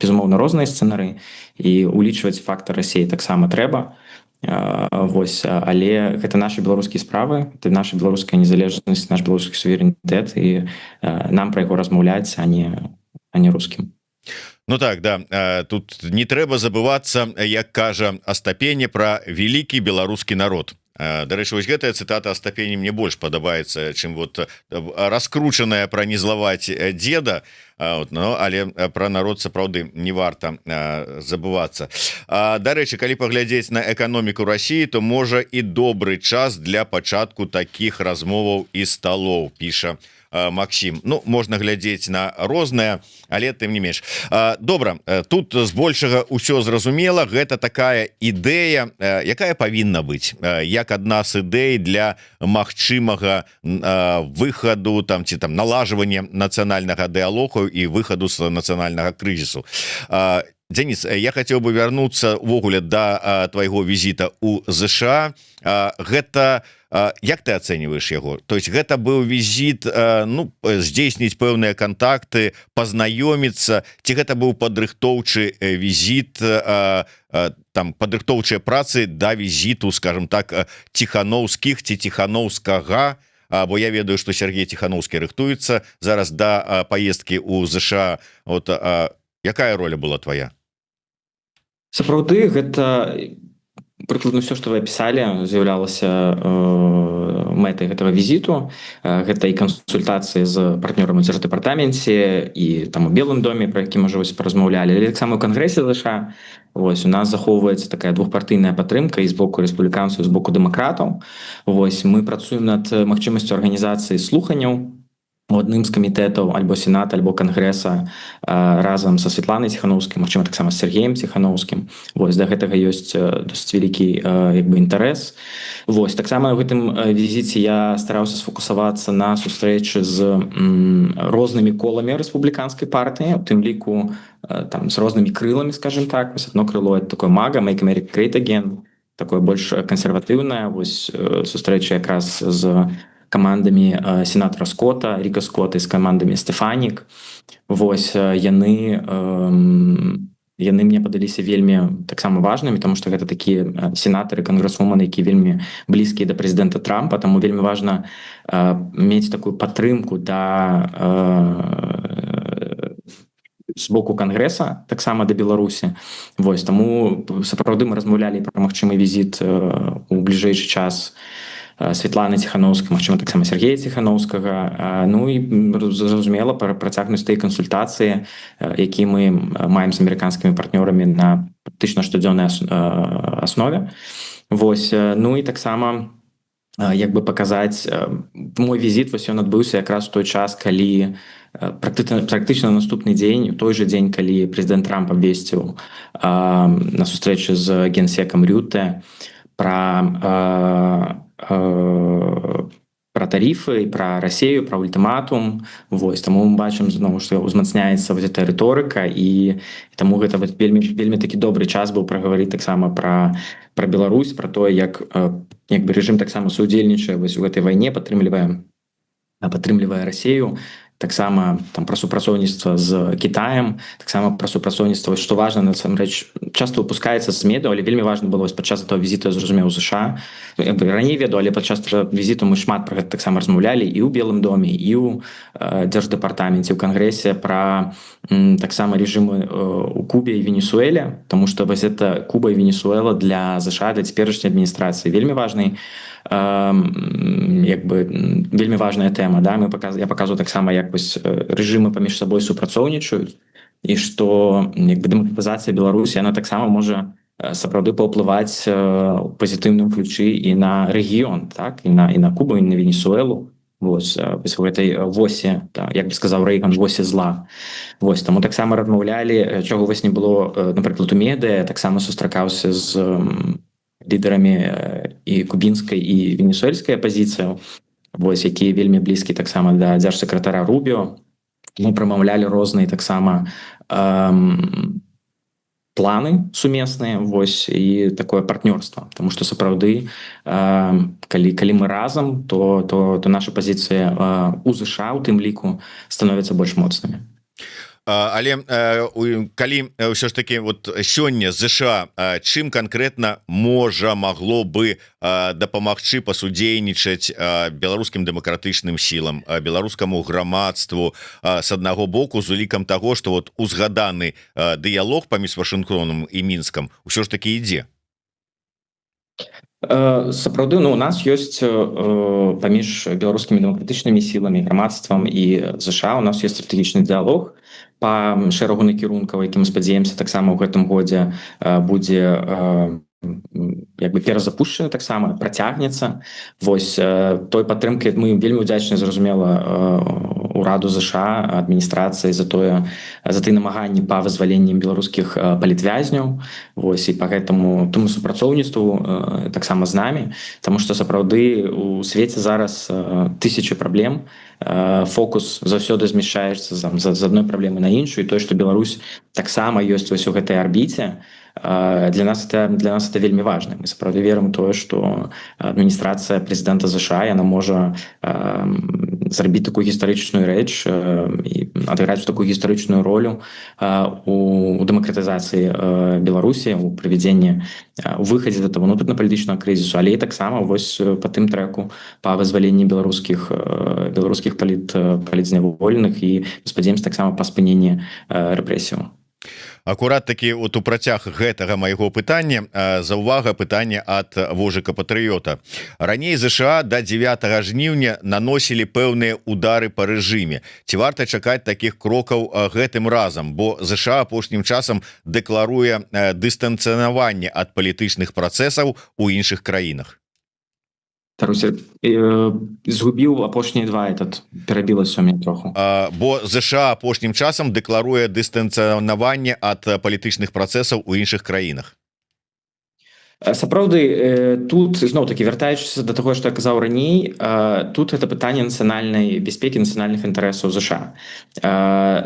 безумоўна, розныя сцэнары, і улічваць фактар Расіі таксама трэба. Вось, але гэта нашы беларускія справы, это наша беларуская незалежнасць, наш беларускі суверэнітэт, і нам пра яго размаўляць, а не рускім. Ну так, да, тут не трэба забывацца, як кажа Астапене, пра вялікі беларускі народ. Дарэчы, вось гэтая цытата Астапені мне больш падабаецца, чым вот раскручаная пра не злаваць дзеда, але пра народ сапраўды не варта забывацца. Дарэчы, калі паглядзець на эканоміку Расіі, то можа і добры час для пачатку такіх размоваў і сталоў, піша Максим. Ну, можна глядзець на рознае, але тым не менш. Добра, тут збольшага ўсё зразумела, гэта такая ідэя, якая павінна быць як адна з ідэй для магчымага выхаду там ці там налажвання нацыянальнага дыалогу і выхаду з нацыянальнага крызісу. Денис, я хотел бы вернуться увогуле до твоего визита у ЗША. Гэта як ты оцениваешь его? То есть гэта был визит, ну, здзейсніць пэўныя контакты, познаёмиться, ці гэта быў падрыхтоўчы визит, там падрыхтоўчыя працы да визиту, скажем так, Тихановских ці Тихановскага, бо я ведаю, что Сергей Тихановский рыхтуецца зараз да поездки у ЗША. Вот якая роля была твоя? Сапраўды гэта прыкладна все, што вы апісалі, з'яўлялася мэтай гэтага візіту. Гэта і кансультацыі з партнёрам у дзярждэпартаменце і там у Белым доме, про які мы ўжо паразмаўлялі, але таксама ў кангрэсе ЗША. Вось у нас захоўваецца такая двухпартыйная падтрымка і з боку рэспубліканцаў, і з боку дэмакратаў. Вось мы працуем над магчымасцю арганізацыі слуханняў у адным з камітэтаў альбо сената, альбо кангрэса разам са Святланай Ціханаўскай, магчыма, таксама з Сергеем Ціханаўскім. Вось да гэтага ёсць досыць вялікі як бы інтарэс. Вось таксама ў гэтым візіце я стараўся сфокусавацца на сустрэчы з рознымі коламі рэспубліканскай партыі, у тым ліку там з рознымі крыламі, скажем так. Вось одно крыло это такое MAGA, Make America Great Again, такое больш кансерватыўнае. Вось сустрэча якраз з камандамі сенатора Скотта, Ріка Скотта і з камандамі Стефанік. Вось яны мне падаліся вельмі таксама важнымі, тому што гэта такія сенатары, кангрэсвуманы, які вельмі блізкія да прэзідэнта Трампа, таму вельмі важна мець такую падтрымку з боку кангрэса, таксама да Беларусі. Вось таму сапраўды мы размаўлялі пра магчымы візіт у бліжэйшы час Святланы Ціхановскай, магчыма, таксама Сергея Ціхановскага. Ну і зразумела працягнуць тыя кансультацыі, які мы маем з амерыканскімі партнёрамі на практычна штодзённай аснове. Вось, ну і таксама як бы паказаць мой візіт, вось ён адбыўся якраз у той час, калі практычна наступны дзень, у той жа дзень, калі прэзідэнт Трамп абвесціў на сустрэчы з генсекам Рюте пра тарифы, пра Расію, пра ультыматум. Вось таму мы бачым зноў, што узмацняецца вось эта рыторыка, і таму гэта вельмі такі добры час быў прагаварыць таксама пра Беларусь, пра тое, як бы рэжым таксама суудзельнічае вось у гэтай вайне, падтрымлівае Расію, таксама там пра супрацоўніцтва з Кітаем, таксама пра супрацоўніцтва, што важна, насамрэч часта выпускаецца з медыа, але вельмі важна было падчас этого візіту, я зразумеў, у ЗША. Раней ведаў, але падчас візіту мы шмат пра гэта таксама размаўлялі і ў Белым доме, і ў дзярждэпартаменце, ў кангрэсе, пра таксама рэжымы у Кубе і Венесуэле, тому што вось это Куба і Венесуэла для ЗША, для цяперашняй адміністрацыі вельмі важны, як бы вельмі важная тэма, да? Я паказваю таксама, як вось рэжымы паміж сабой супрацоўнічаюць, і што як бы дэмакратызацыя Беларусі, яна таксама можа сапраўды паўплываць у пазітыўным ключы і на рэгіён, так? І на Кубу, і на Венесуэлу. Вось у гэтай восі, як бы сказаў Рэйган, восі зла. Вось таму таксама размаўлялі, чаго вось не было, напрыклад, у медыа, таксама сустракаўся з лідарамі і кубінскай і венесуэльскай апазіцыяў, вось якія вельмі блізкі таксама да дзяржсакратара Рубіо. Мы прамаўлялі розныя таксама планы сумесныя, вось, і такое партнёрства, тому што сапраўды калі мы разам, то наша пазіцыя у ЗША у тым ліку становіцца больш моцнымі. Але калі ўсё ж таки вот сёння ЗША чым канкрэтна магло бы дапамагчы пасудзейнічаць беларускім дэмакратычным сілам, беларускаму грамадству з аднаго боку, з улікам таго, што вот узгаданы дыялог паміж Вашынгтонам і Мінскам ўсё ж таки ідзе? Сапраўды, у нас ёсць паміж беларускімі дэмакратычнымі сіламі, грамадствам і ЗША, у нас ёсць стратэгічны дыялог па шэрагу накірункаў, які мы спадзяемся таксама ў гэтым годзе будзе як бы перазапушчаны таксама працягнецца. Вось той падтрымкі мы вельмі ўдзячны, зразумела, ураду ЗША, адміністрацыі за тыя намаганні па вызваленні беларускіх палітвязняў. Вось і па гэтаму тому супрацоўніцтву таксама з намі, таму што сапраўды у свеце зараз тысячы праблем. Фокус заўсёды змяшчаецца з адной праблемы на іншую, і тое, што Беларусь таксама ёсць вось у гэтай арбіце, для нас это вельмі важна. Мы сапраўды верым у тое, што адміністрацыя прэзідэнта ЗША яна можа зрабіць такую гістарычную рэч і адыграць такую гістарычную ролю у дэмакратызацыі Беларусі, у прывядзенні, у выхадзе з этого внутреннапалітычнага крызісу, але і таксама вось па тым трэку па вызваленні беларускіх палітзняволеных і, спадзяёмся, таксама па спыненні рэпрэсіяў. Акурат такі от у працяг гэтага майго пытання заўвага пытання ад Вожыка Патрыёта. Раней ЗША да 9 жніўня наносілі пэўныя удары па рэжыме. Ці варта чакаць такіх крокаў гэтым разам, бо ЗША апошнім часам дэкларуе дыстанцыянаванне ад палітычных працэсаў у іншых краінах? Таруся, згубіў апошнія два, перабілася у мяне троху. Бо ЗША апошнім часам дэкларуе дыстанцыянаванне ад палітычных працэсаў у іншых краінах. Сапраўды, тут зноў-такі вяртаючыся да таго, што я казаў раней, тут гэта пытанне нацыянальнай бяспекі, нацыянальных інтарэсаў ЗША.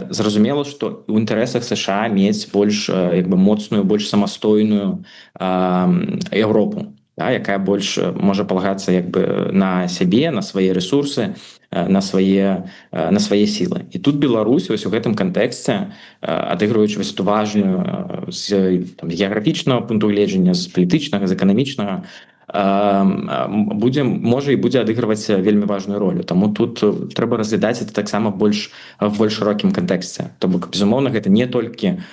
Зразумела, што ў інтарэсах ЗША мець больш моцную, больш самастойную Еўропу, якая больш можа палагацца на сябе, на свае рэсурсы, на свае сілы. І тут Беларусь вось у гэтым кантэксце, адыгрываючы вось эту важную з геаграфічнага пункту гледжання, з палітычнага, з эканамічнага, можа і будзе адыгрываць вельмі важную ролю. Таму тут трэба разглядаць это таксама в больш шырокім кантэксце. То бок, безумоўна, гэта не толькі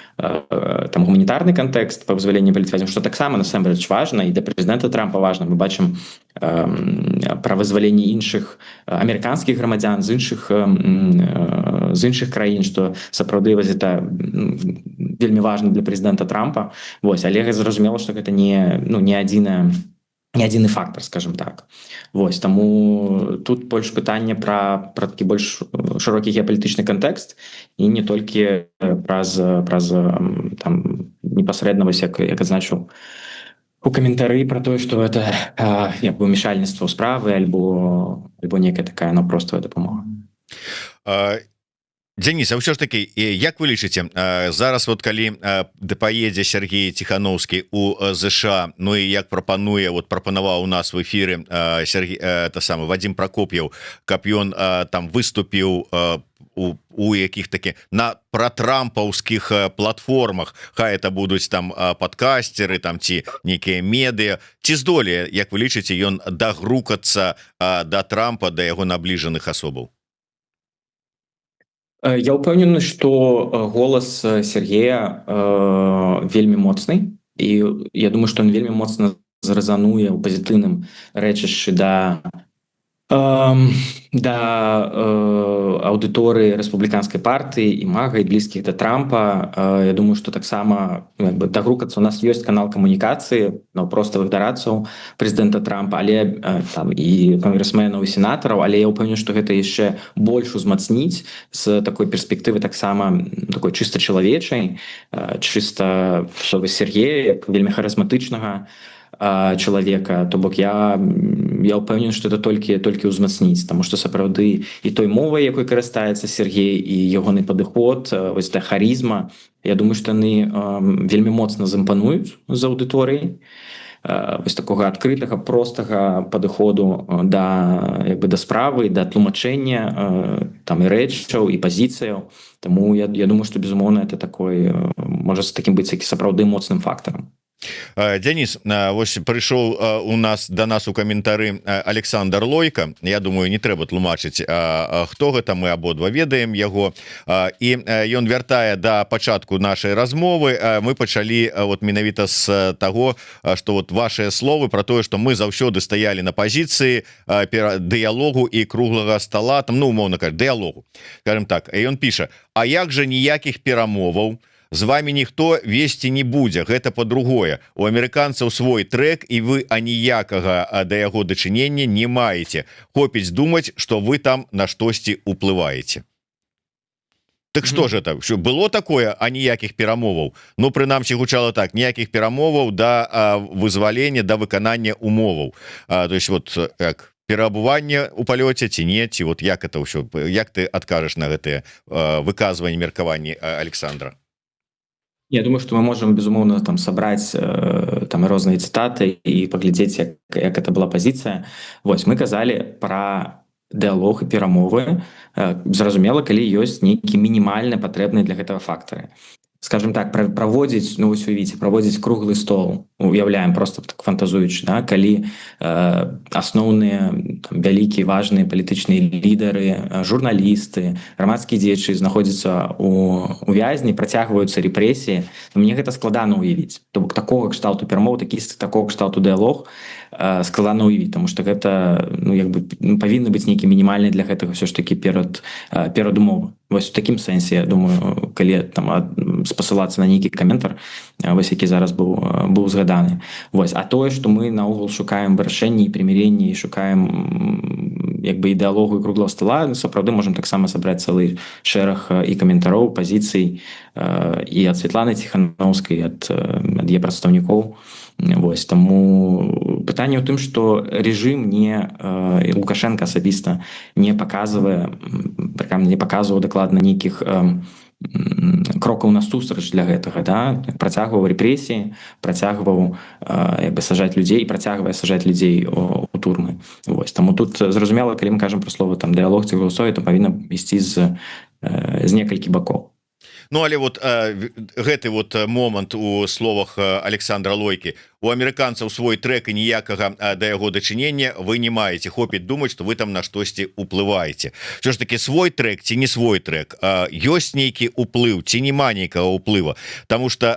гуманітарны кантэкст па вызваленні палітвязняў, што таксама насамрэч важна, і для прэзідэнта Трампа важна. Мы бачым пра вызваленне іншых амерыканскіх грамадзян з іншых краін, што сапраўды гэта вельмі важна для прэзідэнта Трампа. Вось, але зразумела, што гэта не адзіны фактор, скажем так. Вось, таму тут больш пытанне пра такі больш шырокі геапалітычны кантэкст і не толькі праз непасрэдна, вось як адзначыў у каментары пра тое, што гэта ўмешальніцтва ў справы альбо некая такая простая дапамога. Дзяніс, а ўсё ж такі, як вы лічыце, зараз вот калі паедзе Сергей Ціхановскі у ЗША, ну і як прапанаваў у нас в эфіры Вадзім Пракоп'яў, каб ён там выступіў у якіх такі на пратрампаўскіх платформах, хай это будуць там падкастеры там ці нейкія медыа, ці здолее, як вы лічыце, ён дагрукацца да Трампа, да яго набліжаных асобаў? Я ўпэўнены, што голас Сергея вельмі моцны, і я думаю, што ён вельмі моцна зрэзануе ў пазітыўным рэчышчы да аўдыторыі рэспубліканскай партыі, імага і блізкіх да Трампа. Я думаю, што таксама дагрукацца. У нас ёсць канал камунікацыі проставых дарадцаў прэзідэнта Трампа, але і кангрэсменаў, і сенатараў, але я ўпэўнены, што гэта яшчэ больш узмацніць з такой перспектывы таксама такой чыста чалавечай, чыста Сергея, як вельмі харызматычнага чалавека. То бок я ўпэўнены, што это толькі ўзмацніць, таму што сапраўды і той мовай, якой карыстаецца Сергей, і ягоны падыход, вось та харызма, я думаю, што яны вельмі моцна зімпануюць з аўдыторыяй. Вось такога адкрытага, простага падыходу да справы, да тлумачэння там і рэчаў, і пазіцыяў. Таму я думаю, што безумоўна это такой можа з такім быць сапраўды моцным фактарам. Дзяніс, вось прыйшоў да нас у каментары Александр Лойка. Я думаю, не трэба тлумачыць, хто гэта, мы абодва ведаем яго, і ён вяртае да пачатку нашай размовы. Мы пачалі менавіта з таго, што вашыя словы пра тое, што мы заўсёды стаялі на пазіцыі дыялогу і круглага стола, там, умоўна кажа, дыялогу, скажем так. І ён піша: а як жа ніякіх перамоваў, з вами ніхто весці не будзе, гэта по-другое, у амерыканцаў свой трек і вы аніякага да яго дачынення не маеце, хопіць думаць, што вы там на штосьці уплываеце. Так что же это было такое, а ніякіх перамоваў? Ну прынамсі гучала так, ніякіх перамоваў да вызвалення, да выканання умоваў, то есть вот як перабыванне у палёце ці не, ці вот як это ўсё, як ты адкажаш на гэтыя выказванні, меркаванні Александра? Я думаю, что мы можем, безумоўна, там сабраць там розныя цытаты і паглядзець, як это была пазіцыя. Вось мы казалі пра дыалог і перамовы, зразумела, калі ёсць нейкі мінімальна патрэбныя для гэтага фактары. Скажем так, праводзіць, ну вось уявіце, праводзіць круглы стол, уяўляем просто так фантазуючы, да, калі асноўныя вялікія важныя палітычныя лідары, журналісты, грамадскія дзеячы знаходзяцца у вязні, працягваюцца рэпрэсіі, мне гэта складана ўявіць. То бок такога кшталту перамоў, такога кшталту дыалог складана ўявіць, тому што гэта ну як бы павінны быць нейкі мінімальны для гэтага ўсё ж такі перадумовы. Вось у такім сэнсе, я думаю, калі там спасылацца на нейкі каментар, вось які зараз быў згаданы. Вось, а тое, што мы наогул шукаем вырашэнні і прымірэнні і шукаем як бы ідэалогу і круглого стола, сапраўды можам таксама сабраць цэлы шэраг і каментароў, пазіцый і ад Святланы Ціхановскай, ад яе прадстаўнікоў. Вось, таму пытанне ў тым, што рэжым Лукашенко асабіста не паказвае дакладна нейкіх крокаў насустрач для гэтага, да? Працягваў рэпрэсіі, працягваў сажаць людзей і працягвае сажаць людзей у турмы. Вось, таму тут зразумела, калі мы кажам пра слова там дыалог ці голосове, то павінна ісці з некалькі бакоў. Ну але вот гэты вот момант у словах Александра Лойкі, у амерыканцаў свой трек і ніякага да яго дачынення вы не маеце, хопіць думаць, што вы там на штосьці уплываеце. Все ж таки свой трек ці не свой трек, ёсць нейкі уплыў ці няма нейкага уплыва, потому что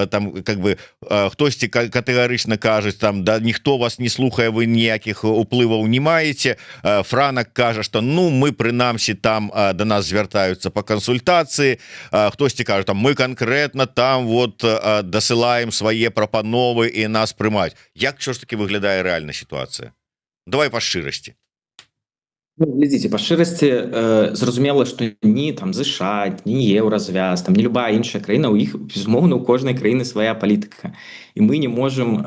там как бы хтосьці катэгарычна кажуць там да ніхто вас не слухае, вы ніякіх уплываў не маеце. Франак кажа, што ну мы прынамсі там до нас звяртаюцца по кансультацыі, хтосьці кажа там мы конкретно там вот дасылаем свае прапановы і нас прымаць. Як що ж таки выглядае рэальная сітуацыя? Давай па шчырасці. Глядзіце, па шчырасці зразумела, што ні там ЗША, ні еўразвяз, там не любая іншая краіна, у іх безумоўна у кожнай краіны свая палітыка. І мы не можам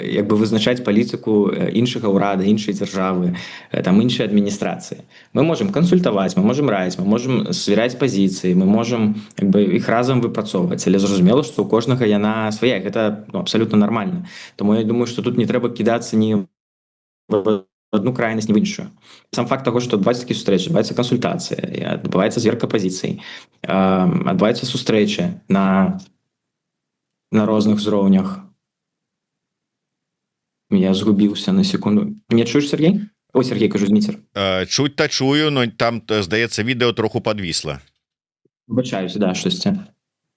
як бы вызначаць палітыку іншага ўрада, іншай дзяржавы, там іншай адміністрацыі. Мы можам кансультаваць, мы можам раіць, мы можам звяряць пазіцыі, мы можам як бы іх разам выпрацоўваць, але зразумела, што у кожнага яна свая, гэта абсалютна нармальна. Таму я думаю, што тут не трэба кідацца ні одну крайнасць, не в іншую. Сам факт того, што адбываюцца такія сустрэчы, адбываецца кансультацыя, адбываецца зверка пазіцый, адбываюцца сустрэчы на розных узроўнях. Я згубіўся на секунду. Мне чуеш, Сергей? Ой, Сергей, кажу, Дміцер. Чуць-то чую, но там, здаецца, відэо троху падвісла. Выбачаюся, да, штосьці.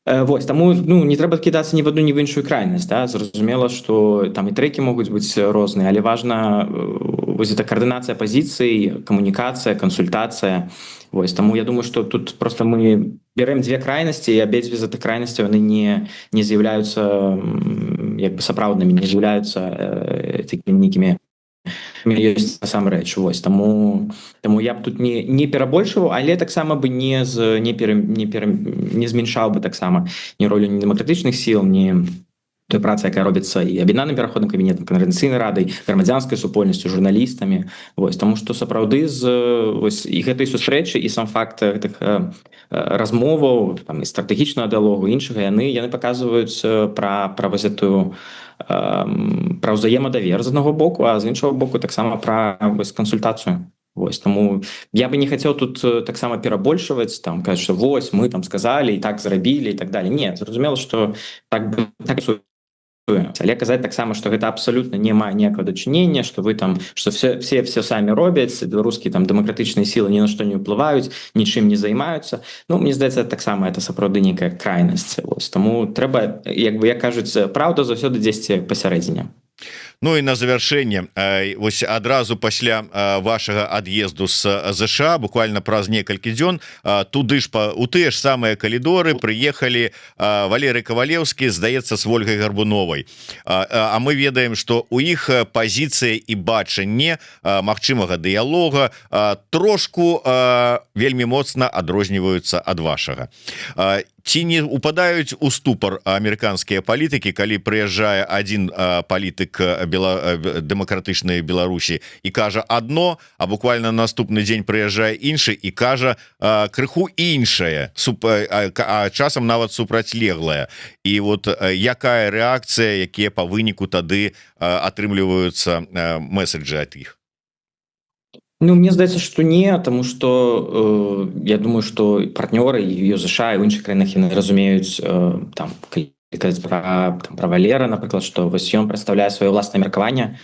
Вось, таму ну, не трэба кідацца ні в одну, ні в іншую крайнасць. Да? Зразумела, што там і трэкі могуць быць розныя, але важна вось эта каардынацыя пазіцый, камунікацыя, кансультацыя. Вось, таму я думаю, што тут просто мы берем дзве крайнасці, і абедзве з гэтых крайнасцяў яны не з'яўляюцца як бы сапраўднымі, не з'яўляюцца такімі нейкімі ёсць насамрэч. Вось, таму я б тут не перабольшваў, але таксама бы не зменшаў бы таксама ні ролю ні дэмакратычных сіл, ні той працы, якая робіцца і аб'яднаным пераходным кабінетам, Координацыйнай радай, грамадзянскай супольнасцю, журналістамі. Вось, таму што сапраўды вось і гэтай сустрэчы і сам факт гэтых размоваў, там і стратэгічнага дыалогу, іншага, яны паказваюць пра вось гэтую пра ўзаемадавер з аднаго боку, а з іншага боку таксама пра кансультацыю. Вось, таму я бы не хацеў тут таксама перабольшваць, там казаць, што вось мы там сказалі і так зрабілі і так далее. Не, зразумела, што так але казаць таксама, што гэта абсалютна не мае ніякага дачынення, што вы там, што все самі робяць, беларускія там дэмакратычныя сілы ні на што не ўплываюць, нічым не займаюцца. Ну, мне здаецца, таксама это сапраўды нейкая крайнасць. Вось, таму трэба, як бы як кажуць, праўда заўсёды дзесьці пасярэдзіне. Ну і на завяршэнне вось адразу пасля вашага ад'езду з ЗША буквально праз некалькі дзён туды ж у тыя ж самыя калідоры прыехалі Валерый Кавалеўскі, здаецца, з Вольгай Гарбуновай. А мы ведаем, што у іх пазіцыя і бачанне магчымага дыялога трошку вельмі моцна адрозніваюцца ад вашага. Ці не упадаюць у ступор амерыканскія палітыкі, калі прыязджае адзін палітык дэмакратычнай Беларусі і кажа адно, а буквально наступны дзень прыязджае іншы і кажа крыху іншае, а часам нават супрацьлеглае. І вот якая рэакцыя, якія па выніку тады атрымліваюцца месседжы ад іх? Ну, мне здаецца, што не, тому што я думаю, што партнёры і ЗША і ў іншых краінах яны разумеюць там, калі казаць пра Валера, напрыклад, што вось ён прадстаўляе сваё ўласнае меркаванне.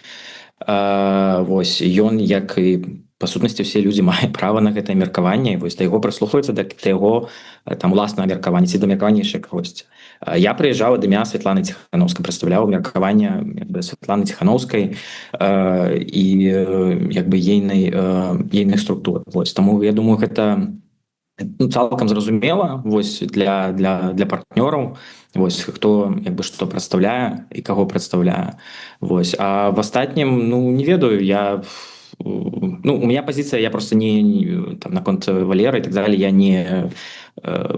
Вось ён, як і па сутнасці ўсе людзі, мае права на гэтае меркаванне, вось да яго прыслухаюцца, да яго там уласнага меркавання ці да меркавання яшчэ кагосьці. Я прыязджаў ад імя Святланы Ціханаўскай, прадстаўляў меркаванне Святланы Ціханаўскай і як бы ейных структур. Вось таму я думаю, гэта цалкам зразумела вось для партнёраў, вось хто як бы што прадстаўляе і каго прадстаўляе. Вось, а в астатнім, ну не ведаю, у меня позиция, я просто не там наконт Валеры и так далее, я не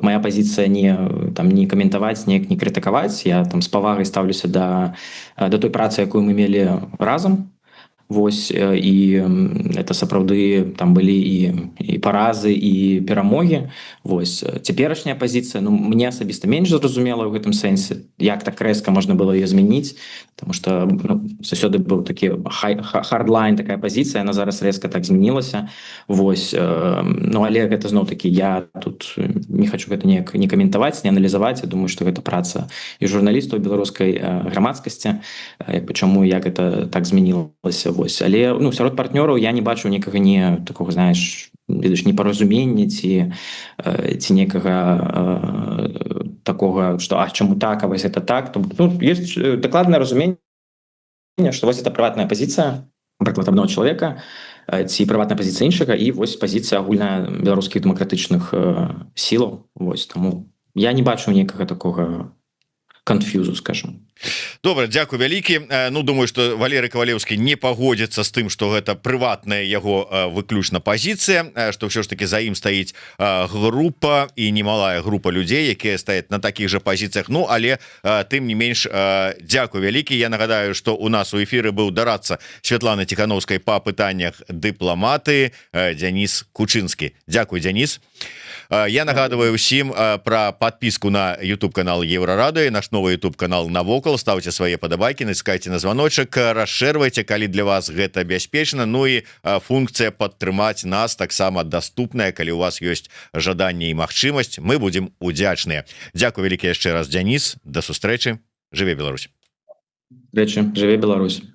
моя позиция не каментаваць, не крытыкаваць, я там з павагай ставлюся да той працы, якую мы мелі разам. Вось, і это сапраўды там былі і паразы і перамогі. Вось цяперашняя пазіцыя, ну мне асабіста менш зразумела ў гэтым сэнсе, як так рэзка можна было яе змяніць, потому что заўсёды быў такі хардлайн, такая пазіцыя, яна зараз рэзка так змянілася. Вось, ну але гэта зноў такі, я тут не хочу гэта неяк не каментаваць, не аналізаваць. Я думаю, што гэта праца і журналістаў беларускай грамадскасці, чаму як гэта так змянілася. Вось, але ну сярод партнёраў я не бачу некага не такого, знаеш, непаразумення ці некага такога, што чаму так, а вось это так. Ну, ёсць дакладнае разуменне, што вось это прыватная пазіцыя, напрыклад, аднаго чалавека, ці прыватная пазіцыя іншага, і вось пазіцыя агульная беларускіх дэмакратычных сілаў. Вось, таму я не бачу некага такога конфьюзу, скажем. Добра, дзякуй вялікі. Ну думаю, што Валерый Кавалеўскі не пагодзіцца з тым, што гэта прыватная яго выключна пазіцыя, што ўсё ж таки за ім стаіць група і немалая група людзей, якія стаяць на такіх жа пазіцыях. Ну але тым не менш, дзякуй вялікі. Я нагадаю, што у нас у эфіры быў дарадца Святланы Ціханаўскай па пытаннях дыпламатыі Дзяніс Кучынскі. Дзякуй, Дзяніс. Я нагадываю ўсім пра подпіску на YouTube канал Еўрарады, наш новы YouTube канал Навокал. Ставце свае падабайкі, націскайце на званочак, расшэрвайце, калі для вас гэта бяспечна. Ну і функцыя падтрымаць нас таксама даступная, калі у вас ёсць жаданне і магчымасць, мы будзем удзячныя. Дзякуй вялікі яшчэ раз, Дзяніс. Да сустрэчы. Жыве Беларусь. Жыве Беларусь.